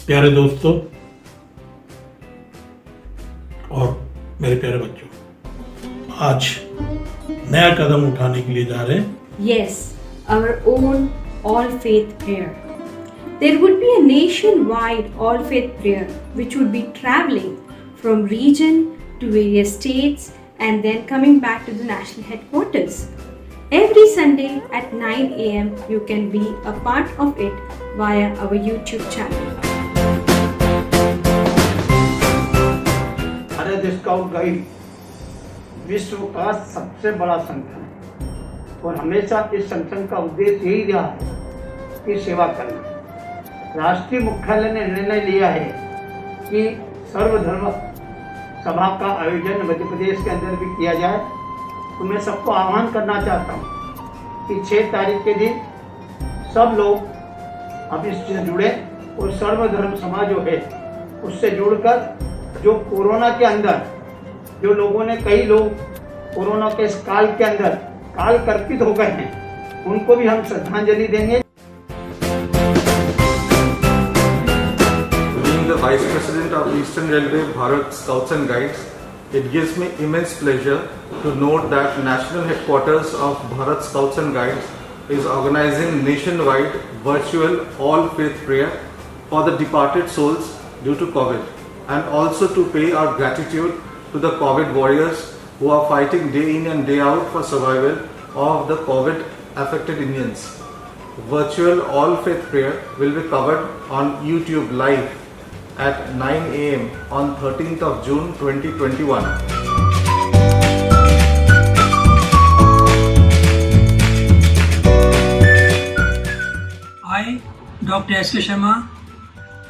प्यारे दोस्तों और मेरे प्यारे बच्चों, आज नया कदम उठाने के लिए जा रहे हैं. Yes, our own all faith prayer. There would be a nationwide all faith prayer which would be traveling from region to various states and then coming back to the national headquarters. Every Sunday at 9 a.m. you can be a part of it via our YouTube channel. Bharat scout guide विश्व का सबसे बड़ा संगठन और हमेशा इस संगठन का उद्देश्य यही रहा है कि सेवा करना। राष्ट्रीय मुख्यालय ने निर्णय लिया है कि सर्वधर्म सभा का आयोजन मध्य प्रदेश के अंदर भी किया जाए। तो मैं सबको आह्वान करना चाहता हूँ कि 6 तारीख के दिन सब लोग अब इससे जुड़े और सर्वधर्म सभा जो है उससे जुड़कर जो कोरोना के अंदर जो लोगों ने कई लोग कोरोना के इस काल के अंदर काल कर्पित हो गए हैं उनको भी हम श्रद्धांजलि देंगे। Being the Vice President of Eastern Railway Bharat Scouts and Guides, it gives me immense pleasure to note that national headquarters of Bharat Scouts and Guides is organizing nationwide virtual all faith prayer for the departed souls due to COVID, and also to pay our gratitude to the COVID warriors who are fighting day in and day out for survival of the COVID affected Indians. Virtual all faith prayer will be covered on YouTube live at 9 a.m. on 13th of June 2021. I, Dr. S.K. Sharma,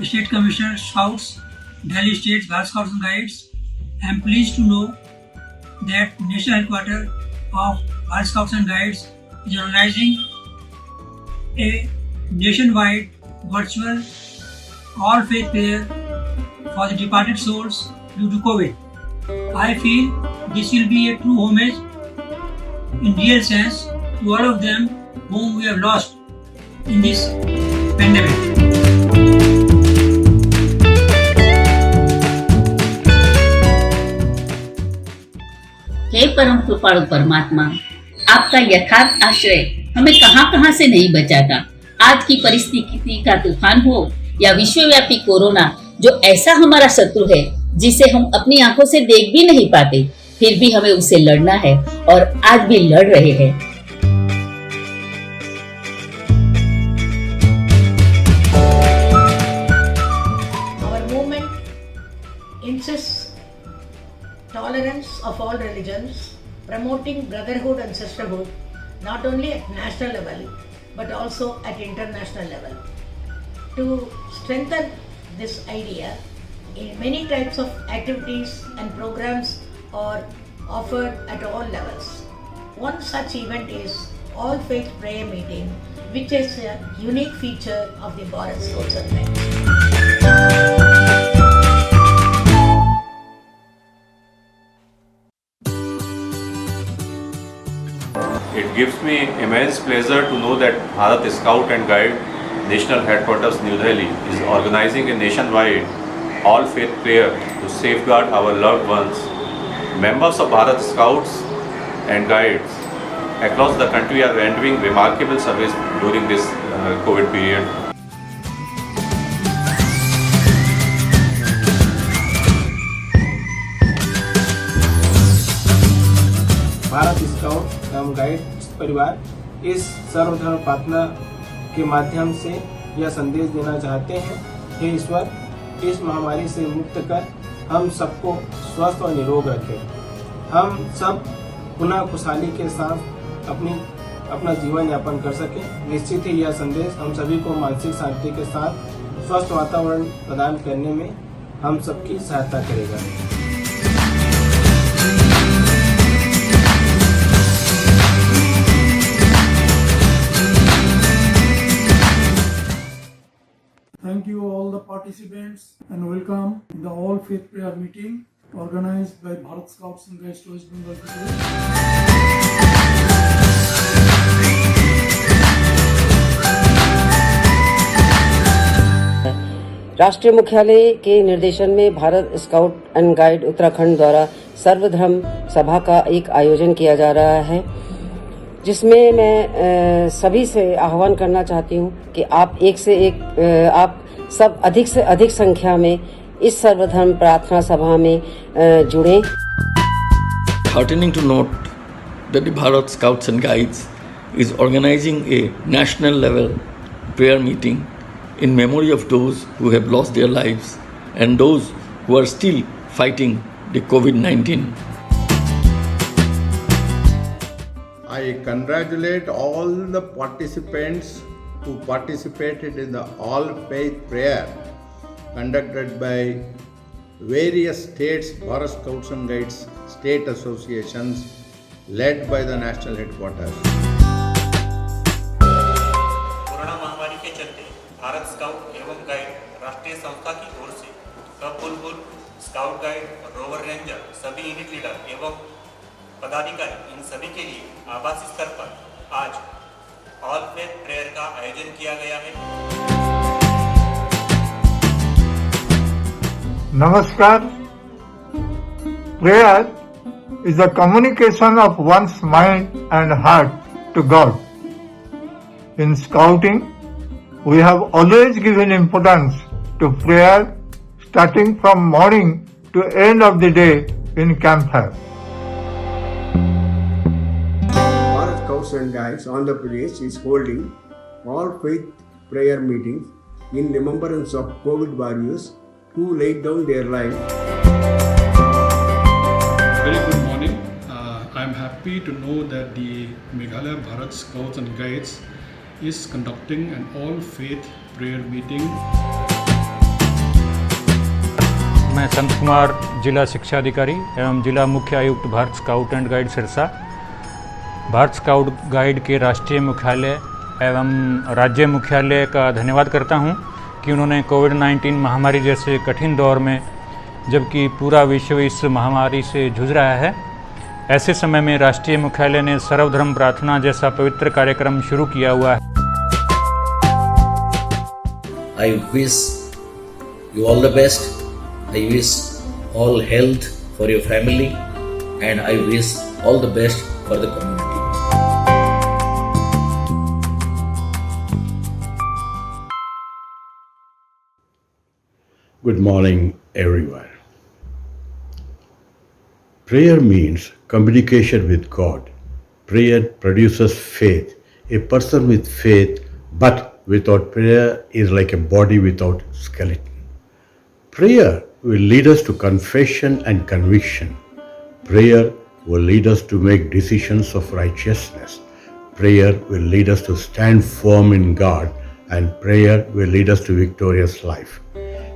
State Commissioner Scouts, Delhi State Bharat Scouts and Guides, am pleased to know that National Headquarters of Bharat Scouts and Guides is organizing a nationwide virtual all faith prayer for the departed souls due to COVID. I feel this will be a true homage in real sense to all of them whom we have lost in this pandemic. हे परम कृपाळु परमात्मा, आपका यथार्थ आश्रय हमें कहां से नहीं बचाता। आज की परिस्थिति का तूफान हो या विश्वव्यापी कोरोना, जो ऐसा हमारा शत्रु है जिसे हम अपनी आंखों से देख भी नहीं पाते, फिर भी हमें उससे लड़ना है और आज भी लड़ रहे हैं। Our movement insists tolerance of all religions, promoting brotherhood and sisterhood not only at national level but also at international level. To strengthen this idea, in many types of activities and programs are offered at all levels. One such event is All Faith Prayer Meeting, which is a unique feature of the Bharat Scouts and Guides. It gives me immense pleasure to know that Bharat Scout and Guide National Headquarters New Delhi is organizing a nationwide all faith prayer to safeguard our loved ones. Members of Bharat Scouts and Guides across the country are rendering remarkable service during this COVID period. Bharat scout एवं guide परिवार इस सर्वधर्म प्रार्थना के माध्यम से यह संदेश देना चाहते हैं, हे ईश्वर, इस महामारी से मुक्त कर हम सबको स्वस्थ और निरोग रखें। हम सब पुनः खुशहाली के साथ अपना जीवन यापन कर सकें। निश्चित ही यह संदेश हम सभी को मानसिक शांति के साथ स्वस्थ वातावरण प्रदान करने में हम सबकी सहायता करेगा। Thank you all the participants and welcome in the all faith prayer meeting organized by Bharat Scouts and Guides West Bengal today. राष्ट्रीय मुख्यालय के निर्देशन में Bharat scout and guide Uttarakhand द्वारा सर्वधर्म सभा का एक आयोजन किया जा रहा है, जिसमें मैं सभी से आह्वान करना चाहती हूं कि आप आप सब अधिक से अधिक संख्या में इस सर्वधर्म प्रार्थना सभा में जुड़ें। Heartening to note that the Bharat Scouts and Guides is organizing a national level prayer meeting in memory of those who have lost their lives and those who are still fighting the COVID-19. I congratulate all the participants who participated in the all faith prayer conducted by various states Bharat Scouts and Guides state associations led by the national headquarters. Corona महामारी के चलते Bharat scout एवं guide राष्ट्रीय संस्था की ओर से सब बुलबुल scout guide rover ranger सभी यूनिट लीडर एवं पदाधिकारी इन सभी के लिए आवासीय स्तर पर आज ऑल फेथ प्रेयर का आयोजन किया गया है। Namaskar. Prayer is a communication of one's mind and heart to God. In scouting, we have always given importance to prayer starting from morning to end of the day in campfire. Bharat Scouts and Guides Andhra Pradesh is holding all faith prayer meetings in remembrance of COVID warriors who laid down their lives. Very good morning. I am happy to know that the Meghalaya Bharat Scouts and Guides is conducting an all-faith prayer meeting. मैं संत कुमार जिला शिक्षा अधिकारी एवं जिला मुख्य आयुक्त Bharat scout and guide Sirsa, Bharat scout guide के राष्ट्रीय मुख्यालय एवं राज्य मुख्यालय का धन्यवाद करता हूं कि उन्होंने कोविड-19 महामारी जैसे कठिन दौर में, जबकि पूरा विश्व इस महामारी से जूझ रहा है, ऐसे समय में राष्ट्रीय मुख्यालय ने सर्वधर्म प्रार्थना जैसा पवित्र कार्यक्रम शुरू किया हुआ है। I wish you all the best. I wish all health for your family and I wish all the best for the community. Good morning, everyone. Prayer means communication with God. Prayer produces faith. A person with faith but without prayer is like a body without skeleton. Prayer will lead us to confession and conviction. Prayer will lead us to make decisions of righteousness. Prayer will lead us to stand firm in God, and prayer will lead us to victorious life.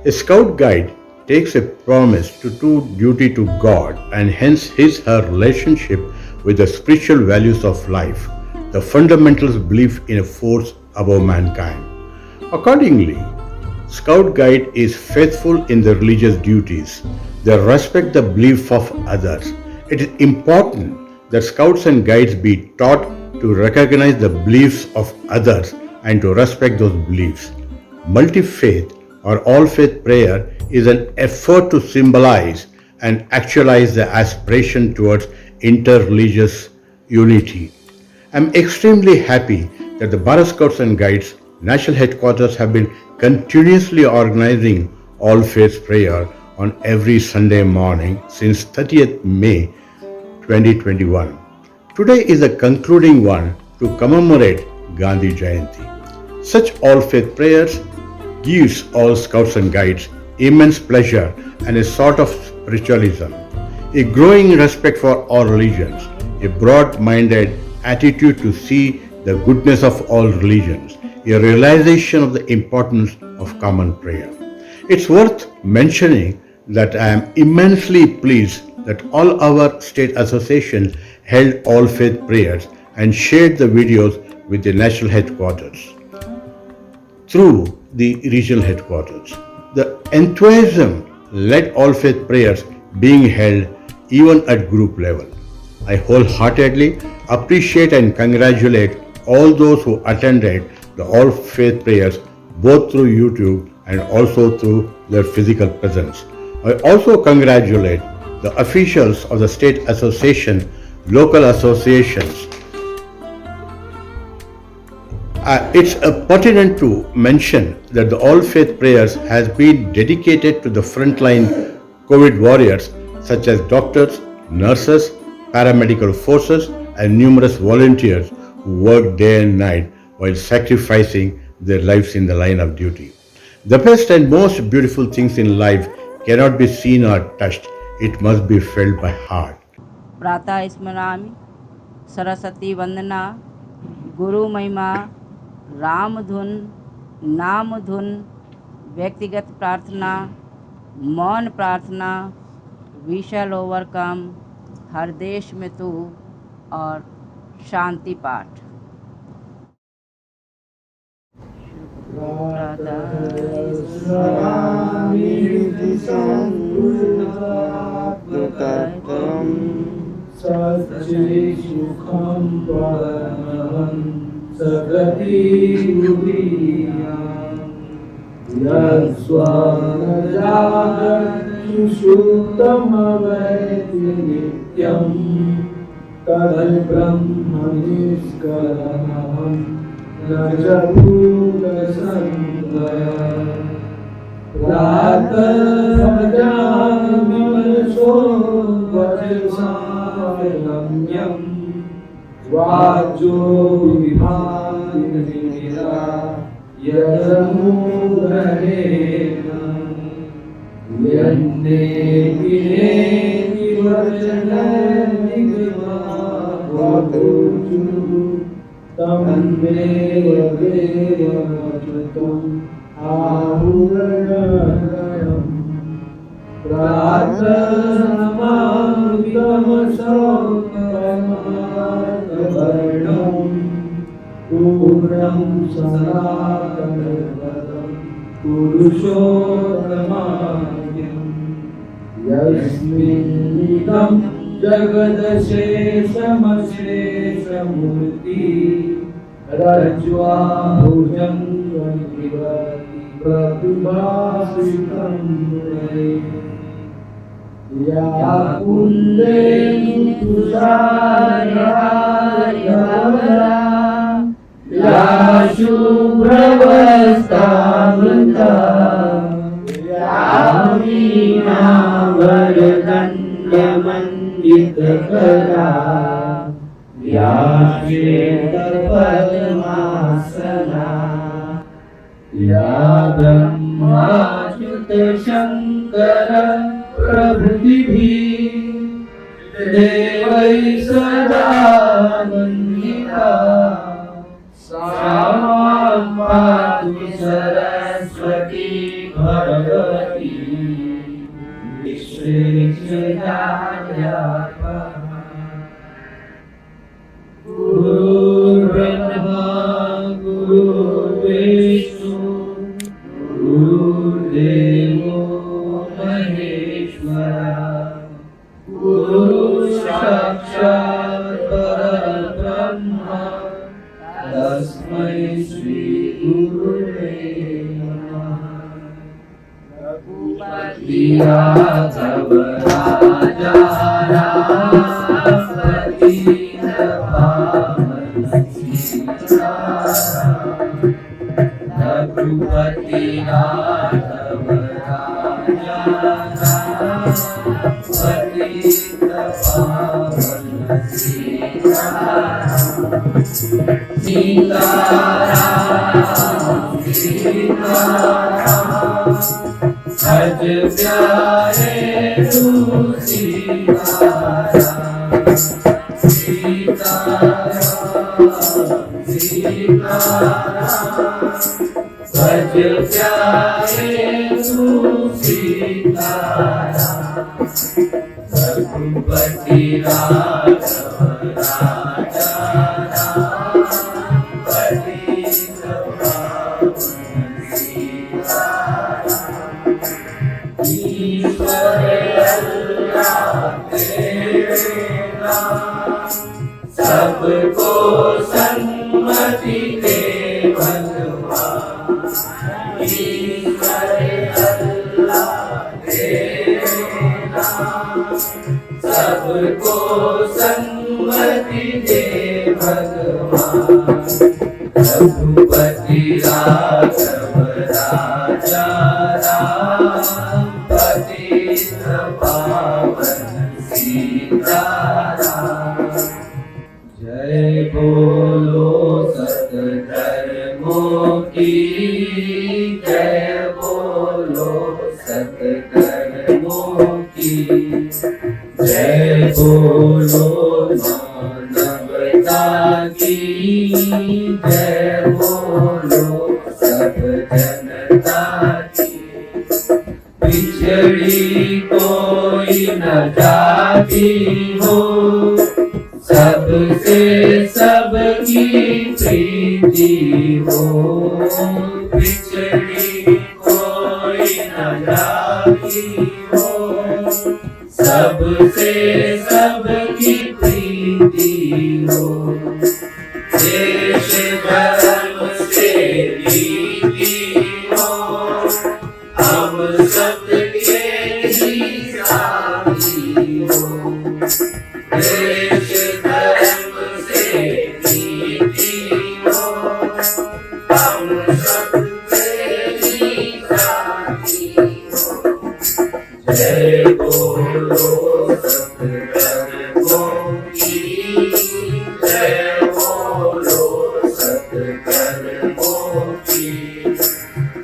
A scout guide takes a promise to do duty to God and hence her relationship with the spiritual values of life, the fundamentalist belief in a force above mankind. Accordingly, Scout Guide is faithful in their religious duties. They respect the belief of others. It is important that Scouts and Guides be taught to recognize the beliefs of others and to respect those beliefs. Multi-faith or all-faith prayer is an effort to symbolize and actualize the aspiration towards inter-religious unity. I am extremely happy that the Bharat Scouts and Guides national headquarters have been continuously organizing all-faith prayer on every Sunday morning since 30th May 2021. Today is the concluding one to commemorate Gandhi Jayanti. Such all-faith prayers gives all Scouts and Guides immense pleasure and a sort of spiritualism, a growing respect for all religions, a broad-minded attitude to see the goodness of all religions, a realization of the importance of common prayer. It's worth mentioning that I am immensely pleased that all our state associations held all faith prayers and shared the videos with the national headquarters through the regional headquarters. The enthusiasm led all faith prayers being held even at group level. I wholeheartedly appreciate and congratulate all those who attended the all faith prayers both through YouTube and also through their physical presence. I also congratulate the officials of the state association, local associations. It's pertinent to mention that the All Faith Prayers has been dedicated to the frontline COVID warriors such as doctors, nurses, paramedical forces and numerous volunteers who work day and night while sacrificing their lives in the line of duty. The best and most beautiful things in life cannot be seen or touched. It must be felt by heart. प्रातः स्मरामि सरस्वती वंदना गुरु महिमा राम धुन नाम धुन व्यक्तिगत प्रार्थना मौन प्रार्थना वी शैल ओवरकम हर देश में तू और शांति पाठ। सुखम परमहं सगति यस्वानजागत्युषुतमवैति नित्यं तद्ब्रह्म निष्कलमहं न च भूतसंगया प्रातः भजामि मनसो वचसामयम्यं वाचो विभागिनिरा यदमूरहेण यन्ने विनेति वचननिगमावतोचु तन्मेव देवमच्युतम् आहुरणम् प्रार्थनमामि तमसोपमार्गवर्णम् पूर्णं सनातनपदं पुरुषोत्तमाख्यम् यस्मिन्निदं जगदशेषमशेषमूर्ति रज्ज्वाभुजं प्रतिभासितं या कुन्देन्दुतुषारहारधवला या शुभ्रवस्त्रावृता या वीणावरदण्डमण्डितकरा या श्वेतपद्मासना या ब्रह्माच्युतशङ्कर प्रभृतिभिः देवैः सदा वन्दिता सा मां पातु सरस्वती भगवती विश्वेश्वरार्याः गुरुर्ब्रह्मा गुरुर्विष्णु गुरुर्देवो महेश्वरः गुरु साक्षात् परब्रह्म तस्मै श्री गुरुवे नमः। रघुपति राघव राजा रामपति पावन सीताराम रघुपति राघव राजा रामपति पावन सीताराम सीताराम सीताराम भज प्यारे तू सीताराम सीताराम सीताराम भज प्यारे तू सीताराम रघुपति राघव राजा रामपति पावन सीताराम ईश्वर अल्लाह तेरे नाम सबको सन्मति दे भगवान ईश्वर सबको सन्मति दे भगवान। रघुपति राघव राजा राम, पतित पावन सीताराम। जय बोलो सत धर्मों की, जय बोलो सत धर्मों की, जय बोलो मानवता की, जय बोलो सब जनता की। बिछड़ी कोई न जाती हो, सबसे सबकी प्रीति हो। बिछड़ी कोई न जाती हो, सबसे सबकी प्रीति हो। देश धर्म से रीति हो, हम सबके ही साथी हो। देश धर्म से रीति हो, हम सबके ही साथी हो। जय बोलो सत धर्मों की, जय बोलो सत धर्मों की,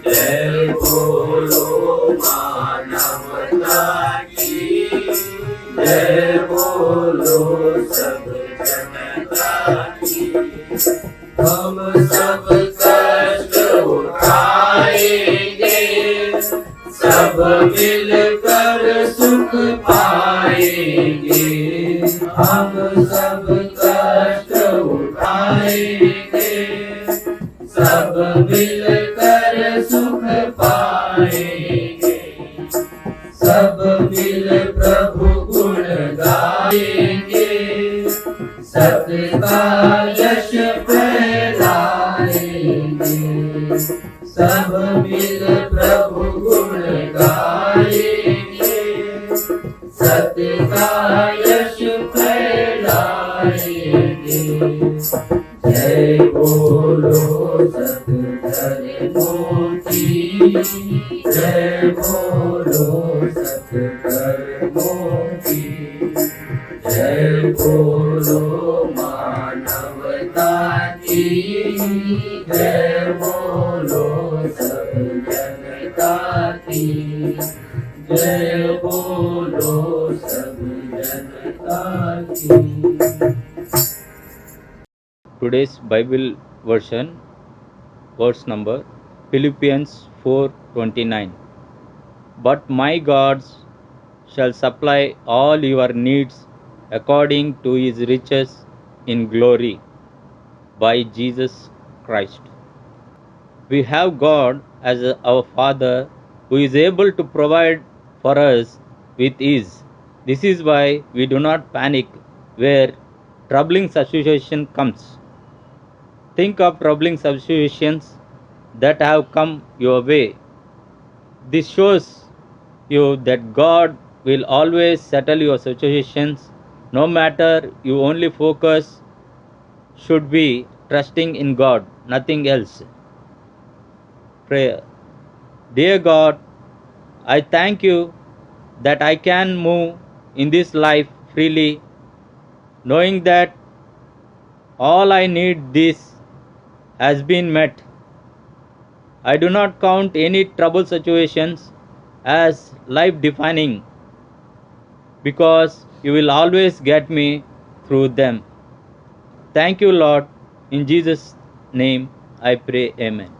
जय बोलो मानवता की, जय बोलो सब जनता की। हम सब कष्ट उठाएंगे, सब मिलकर सुख पाएंगे। हम सब कष्ट उठाएंगे, सब मिलकर सुख पाएंगे। सब मिल प्रभु गुण गाएंगे, सत्य का यश फैलाएंगे। सब मिल प्रभु गुण गाएंगे, सत्य का यश फैलाएंगे। जय बोलो सत धर्मों की, जय बोलो सत धर्मों की, जय बोलो मानवता की, जय बोलो सब जनता की, जय बोलो सब जनता की। Today's Bible version, verse number Philippians 4:29. But my God shall supply all your needs according to his riches in glory by Jesus Christ. We have God as our Father who is able to provide for us with ease. This is why we do not panic where troubling situation comes. Think of troubling situations that have come your way. This shows you that God will always settle your situations, no matter you only focus should be trusting in God, nothing else. Prayer. Dear God, I thank you that I can move in this life freely, knowing that all I need this has been met. I do not count any trouble situations as life defining, because you will always get me through them. Thank you, Lord. In Jesus' name I pray. Amen.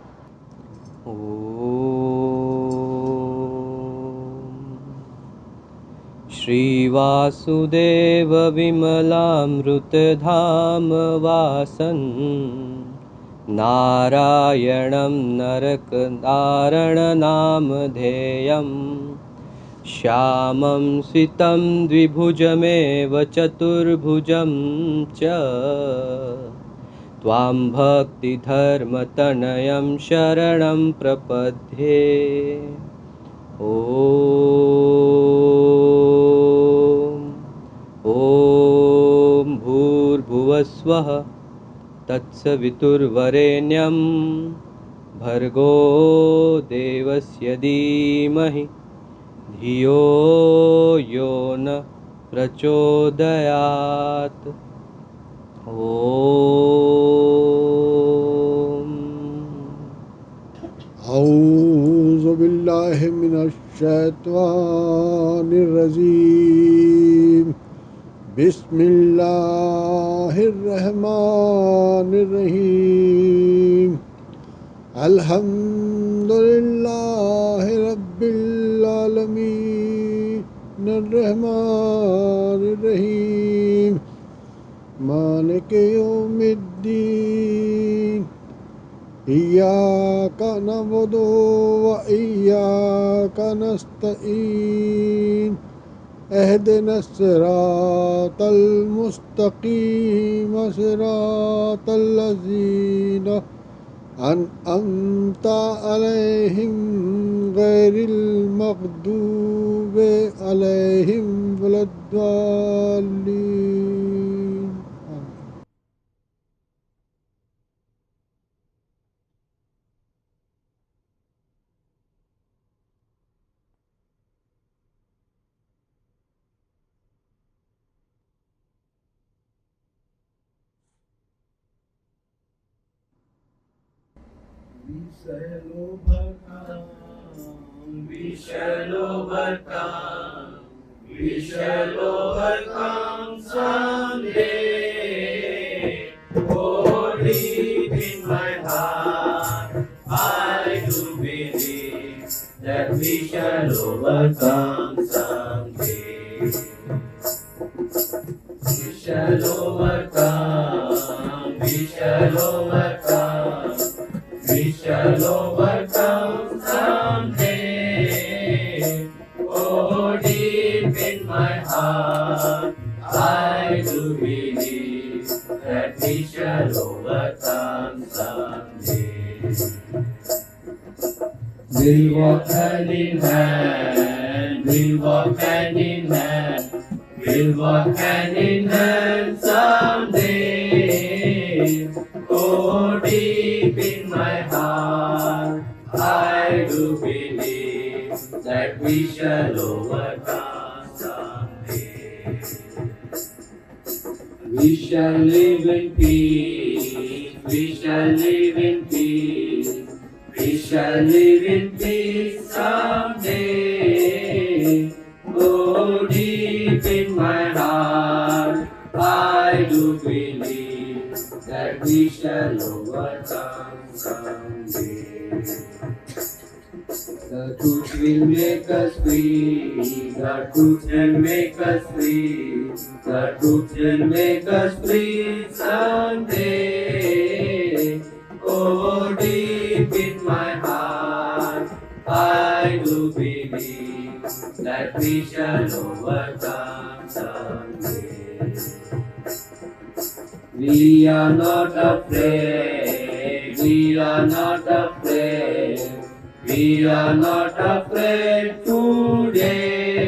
Shri Vasudev विमलामृतधाम वासन् नारायणं नरकदारणनामधेयं श्यामं सितं द्विभुजमेव चतुर्भुजं च त्वां भक्तिधर्मतनयं शरणं प्रपद्ये। ॐ स्वः तत्सवितुर्वरेण्यं भर्गो देवस्य धीमहि धियो यो न प्रचोदयात्। ओम। औज़ु बिल्लाहि मिनश शैतानिर रजीम। बिस्मिल्लाहिर रहमानिर रहीम। अल्हम्दुलिल्लाहि रब्बिल आलमीन अर्रहमानिर रहीम मालिकि यौमिद्दीन। इय्याका नअबुदु व इय्याका नस्तईन। इहदिनस सिरातल मुस्तकीम सिरातल लज़ीना अनअमता अलैहिम गैरिल मग़दूबि अलैहिम वलद्दाल्लीन। We shall overcome someday. Oh, deep in my heart, I do believe that we shall overcome someday. We shall overcome, we shall overcome, we shall overcome someday. Oh, deep in my heart, I do believe that we shall overcome someday. We'll walk hand in hand, we'll walk hand in hand, we'll walk hand in hand someday. Oh, deep in my heart, I do believe that we shall overcome someday. We shall live in peace, we shall live in peace, we shall live in peace someday. Oh, deep in my heart, I do believe that we shall overcome someday. The truth will make us free, the truth will make us free, the truth will make us free someday. Oh, deep in my heart, I do believe that we shall overcome someday. We are not afraid, we are not afraid, we are not afraid today.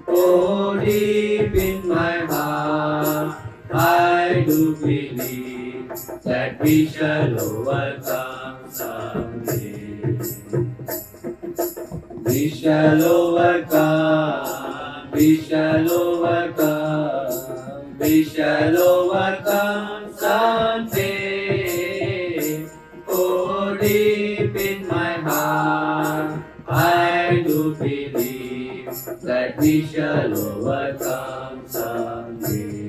Oh, deep in my heart, I do believe that we shall overcome someday. We shall overcome, we shall overcome, we shall overcome someday. Oh, deep in my heart, I do believe that we shall overcome someday.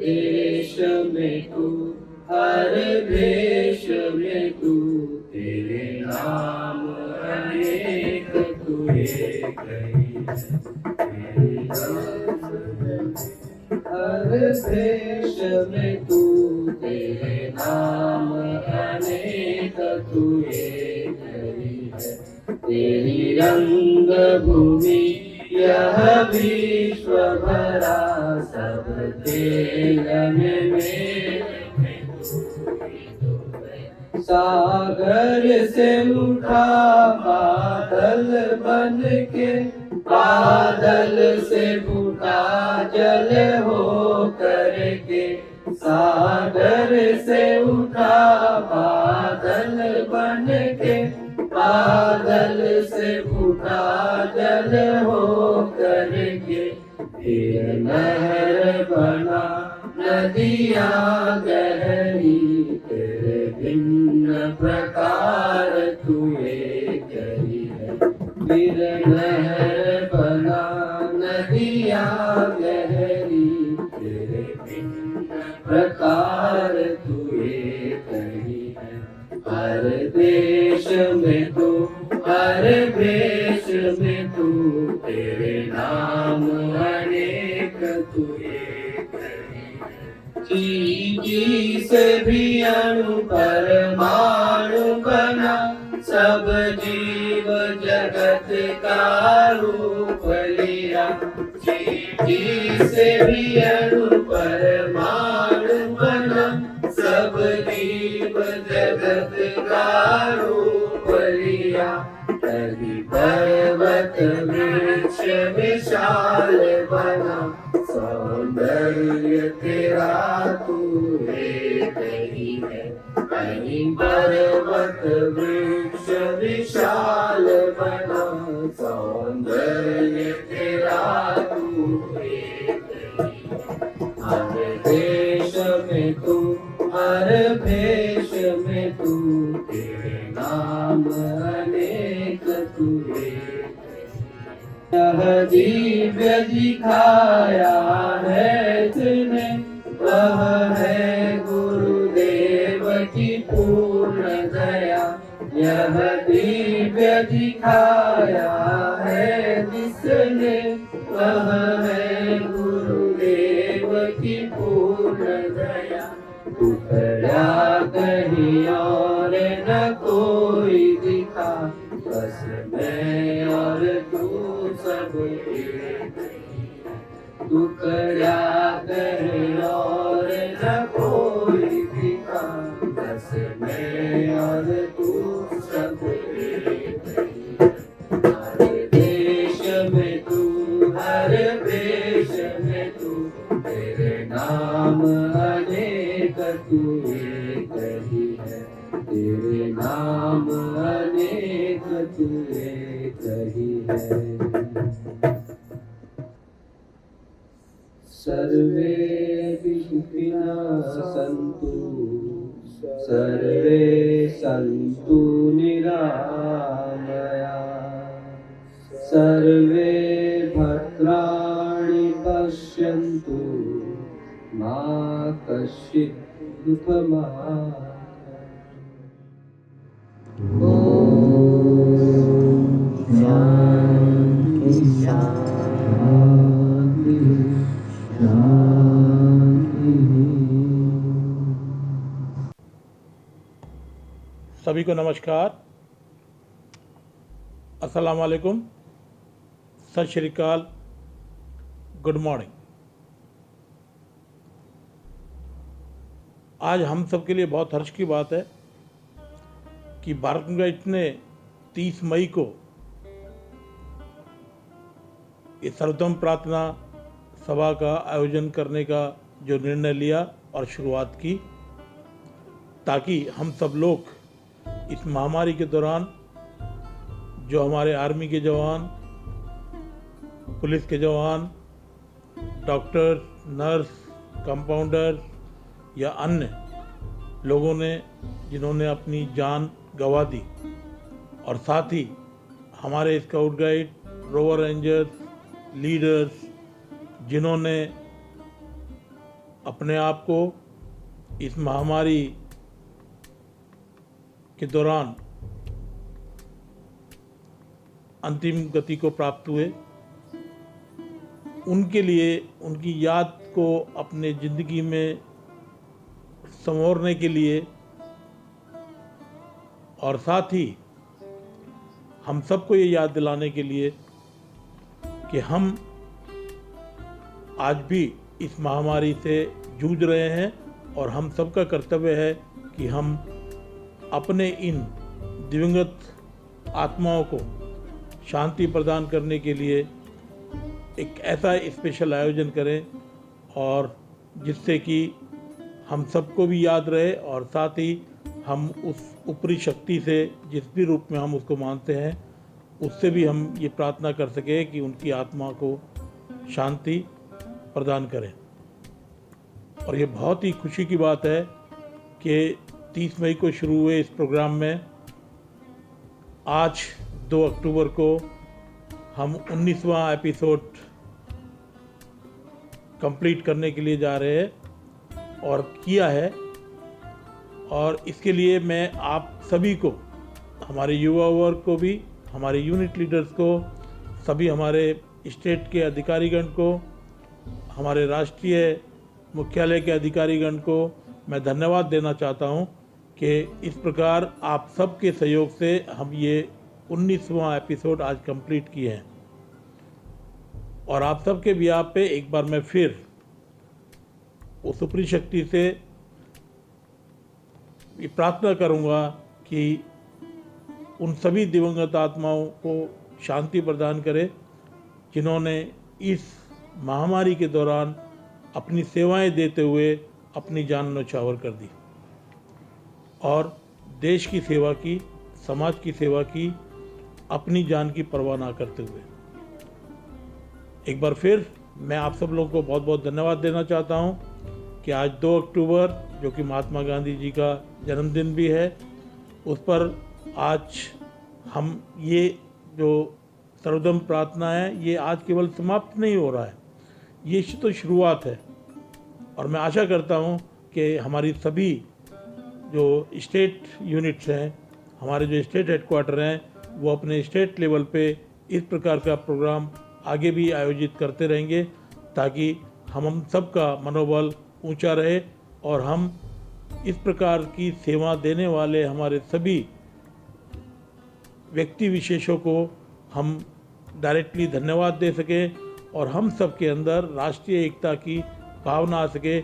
देश में तू, हर देश में तू, तेरे नाम अनेक तू एक ही है। हर देश में तू, तेरे नाम अनेक तू एक ही है। तेरी रंग भूमि यह विश्व भरा, सब तेल में सागर से उठा बादल बन के बादल से फूटा जल हो करके, सागर से उठा बादल बन के, बादल से फूटा जल हो करके, फिर लहर बना नदियाँ गहरी, तेरे भिन्न प्रकार तू एक ही है। फिर लहर बना नदियाँ गहरी, तेरे भिन्न प्रकार तू एक ही है। हर देश में तू, हर भेष में तू, तेरे नाम अनेक तू एक ही है। चीटी से भी अणु परमाणु बना, सब जीव जगत का रूप लिया। चीटी से भी अणु परमाणु बना, सब जीव जगत का रूप लिया। तभी पर्वत वृक्ष विशाल बना, सौंदर्य तेरा तू एक ही है। कहीं पर्वत वृक्ष विशाल बना, सौंदर्य तेरा तू एक ही है। हर देश में तू, हर भेष में तू, तेरे नाम अनेक तू एक ही। यह दिव्य दिखाया है तुझने, वह है गुरुदेव की पूर्ण दया। यह दिव्य दिखाया है जिसने, वह है गुरुदेव की पूर्ण दया। टुकड़ा कहीं और न कोई दिखा, बस मैं और तू सब एक ही है। टुकड़ा कहीं और न कोई दिखा, बस मैं और तू सब एक ही है। हर देश में तू, हर भेष में तू, तेरे नाम अनेक तू एक ही है। तेरे नाम अनेक तू एक ही है। सर्वे सुखिनः सन्तु, सर्वे सन्तु निरामया, सर्वे भद्राणि पश्यन्तु, मा कश्चित् दुःखमाप्नुयात्। शान्ति शान्ति शान्ति। सभी को नमस्कार, अस्सलाम वालेकुम, सत श्री अकाल, गुड मॉर्निंग। आज हम सब के लिए बहुत हर्ष की बात है कि भारत गणराज्य ने 30 मई को इस सर्वोत्तम प्रार्थना सभा का आयोजन करने का जो निर्णय लिया और शुरुआत की, ताकि हम सब लोग इस महामारी के दौरान जो हमारे आर्मी के जवान, पुलिस के जवान, डॉक्टर, नर्स, कंपाउंडर या अन्य लोगों ने जिन्होंने अपनी जान गंवा दी, और साथ ही हमारे scout guide, rover rangers, leaders जिन्होंने अपने आप को इस महामारी के दौरान अंतिम गति को प्राप्त हुए, उनके लिए उनकी याद को अपने ज़िंदगी में संवारने के लिए और साथ ही हम सबको ये याद दिलाने के लिए कि हम आज भी इस महामारी से जूझ रहे हैं और हम सबका कर्तव्य है कि हम अपने इन दिवंगत आत्माओं को शांति प्रदान करने के लिए एक ऐसा स्पेशल आयोजन करें और जिससे कि हम सबको भी याद रहे और साथ ही हम उस ऊपरी शक्ति से जिस भी रूप में हम उसको मानते हैं उससे भी हम ये प्रार्थना कर सकें कि उनकी आत्मा को शांति प्रदान करें। और ये बहुत ही खुशी की बात है कि 30 मई को शुरू हुए इस प्रोग्राम में आज 2 अक्टूबर को हम 19वां एपिसोड कंप्लीट करने के लिए जा रहे हैं और किया है। और इसके लिए मैं आप सभी को, हमारे युवा वर्ग को भी, हमारे यूनिट लीडर्स को, सभी हमारे स्टेट के अधिकारीगण को, हमारे राष्ट्रीय मुख्यालय के अधिकारीगण को मैं धन्यवाद देना चाहता हूं कि इस प्रकार आप सबके सहयोग से हम ये 19वां एपिसोड आज कंप्लीट किए हैं। और आप सबके भी आप पे एक बार मैं फिर उस ऊपरी शक्ति से ये प्रार्थना करूंगा कि उन सभी दिवंगत आत्माओं को शांति प्रदान करे जिन्होंने इस महामारी के दौरान अपनी सेवाएं देते हुए अपनी जान न्यौछावर कर दी और देश की सेवा की, समाज की सेवा की, अपनी जान की परवाह ना करते हुए। एक बार फिर मैं आप सब लोगों को बहुत बहुत धन्यवाद देना चाहता हूं कि आज 2 अक्टूबर जो कि महात्मा गांधी जी का जन्मदिन भी है, उस पर आज हम ये जो सर्वधर्म प्रार्थना है ये आज केवल समाप्त नहीं हो रहा है, ये तो शुरुआत है। और मैं आशा करता हूँ कि हमारी सभी जो स्टेट यूनिट्स हैं, हमारे जो स्टेट हेडक्वार्टर हैं, वो अपने स्टेट लेवल पे इस प्रकार का प्रोग्राम आगे भी आयोजित करते रहेंगे ताकि हम सबका मनोबल ऊंचा रहे और हम इस प्रकार की सेवा देने वाले हमारे सभी व्यक्ति विशेषों को हम डायरेक्टली धन्यवाद दे सकें और हम सब के अंदर राष्ट्रीय एकता की भावना आ सके,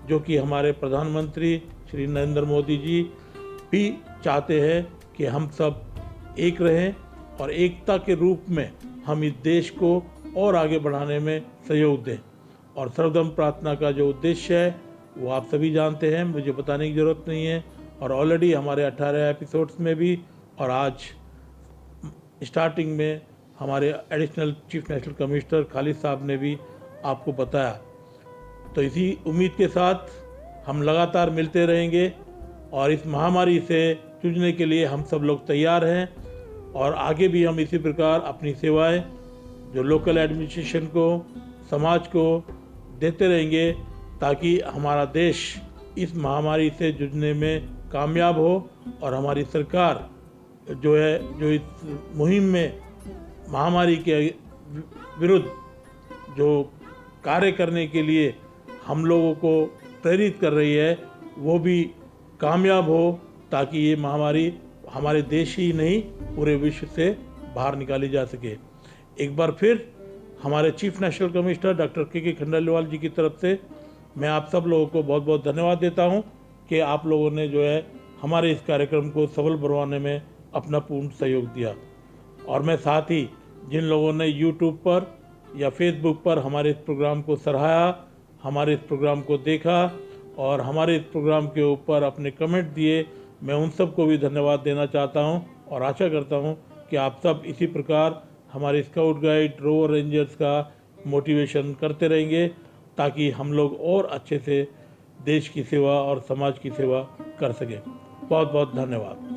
जो कि हमारे प्रधानमंत्री श्री नरेंद्र मोदी जी भी चाहते हैं कि हम सब एक रहें और एकता के रूप में हम इस देश को और आगे बढ़ाने में सहयोग दें। और सर्वधर्म प्रार्थना का जो उद्देश्य है वो आप सभी जानते हैं, मुझे बताने की ज़रूरत नहीं है। और ऑलरेडी हमारे 18 एपिसोड्स में भी और आज स्टार्टिंग में हमारे additional chief national commissioner Khalid साहब ने भी आपको बताया। तो इसी उम्मीद के साथ हम लगातार मिलते रहेंगे और इस महामारी से जूझने के लिए हम सब लोग तैयार हैं और आगे भी हम इसी प्रकार अपनी सेवाएं जो लोकल एडमिनिस्ट्रेशन को, समाज को देते रहेंगे ताकि हमारा देश इस महामारी से जूझने में कामयाब हो और हमारी सरकार जो है, जो इस मुहिम में महामारी के विरुद्ध जो कार्य करने के लिए हम लोगों को प्रेरित कर रही है, वो भी कामयाब हो ताकि ये महामारी हमारे देश ही नहीं पूरे विश्व से बाहर निकाली जा सके। एक बार फिर हमारे चीफ नेशनल कमिश्नर डॉक्टर के खंडेलवाल जी की तरफ से मैं आप सब लोगों को बहुत बहुत धन्यवाद देता हूं कि आप लोगों ने जो है हमारे इस कार्यक्रम को सफल बनवाने में अपना पूर्ण सहयोग दिया। और मैं साथ ही जिन लोगों ने YouTube पर या Facebook पर हमारे इस प्रोग्राम को सराहा, हमारे इस प्रोग्राम को देखा और हमारे इस प्रोग्राम के ऊपर अपने कमेंट दिए, मैं उन सब को भी धन्यवाद देना चाहता हूं और आशा करता हूं कि आप सब इसी प्रकार हमारे स्काउट गाइड, रोवर रेंजर्स का मोटिवेशन करते रहेंगे ताकि हम लोग और अच्छे से देश की सेवा और समाज की सेवा कर सकें। बहुत बहुत धन्यवाद।